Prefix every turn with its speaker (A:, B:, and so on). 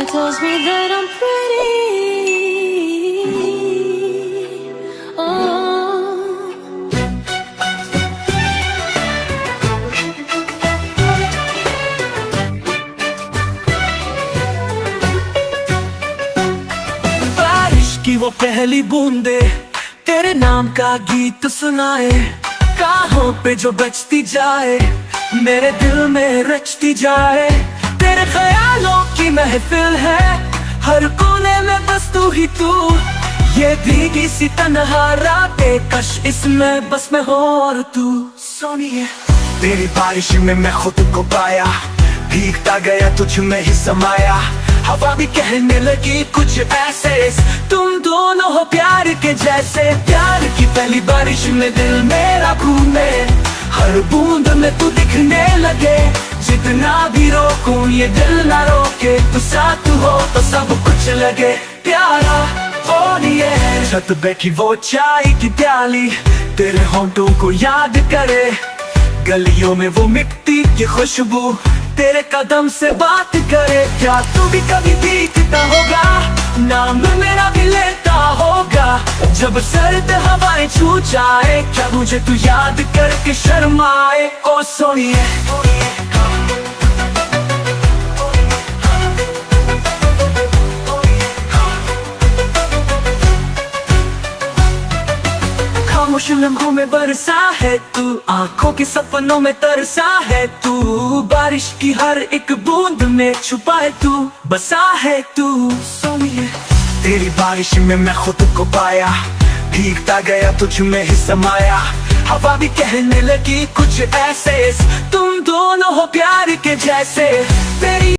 A: tells me that I'm pretty. Oh,
B: बारिश की वो पहली बूंदे तेरे नाम का गीत सुनाए, काहों पे जो बजती जाए, मेरे दिल में रचती जाए। तेरे ख्यालों की महफिल है, हर कोने में बस तू ही तू। ये भीगी सी तन्हा रातें, कश इसमें बस मैं हो और तू। सोनिए तेरी बारिश में मैं खुद को पाया, भीगता गया तुझ में ही समाया। हवा भी कहने लगी कुछ ऐसे, तुम दोनों हो प्यार के जैसे। प्यार की पहली बारिश में दिल मेरा घूमे, हर बूंद में तू दिखने लगे। जितना भी रोकूं ये दिल ना रोके, तू साथ हो तो सब कुछ लगे प्यारा। और ये छत बैठी वो चाय की प्याली, तेरे होंठों को याद करे। गलियों में वो मिट्टी की खुशबू, तेरे कदम से बात करे। क्या तू भी कभी बीतता होगा, नाम मेरा भी लेता होगा। जब सर्द हवाएं छू जाए, क्या मुझे तू याद करके शर्माए। ओ सोनिए खामोश लम्हों में बरसा है तू, आंखों के सपनों में तरसा है तू। बारिश की हर एक बूंद में छुपा है तू, बसा है तू। सोनिए तेरी बारिश में मैं खुद को पाया, भीगता गया तुझ में ही समाया। हवा भी कहने लगी कुछ ऐसे, तुम दोनों हो प्यार के जैसे। तेरी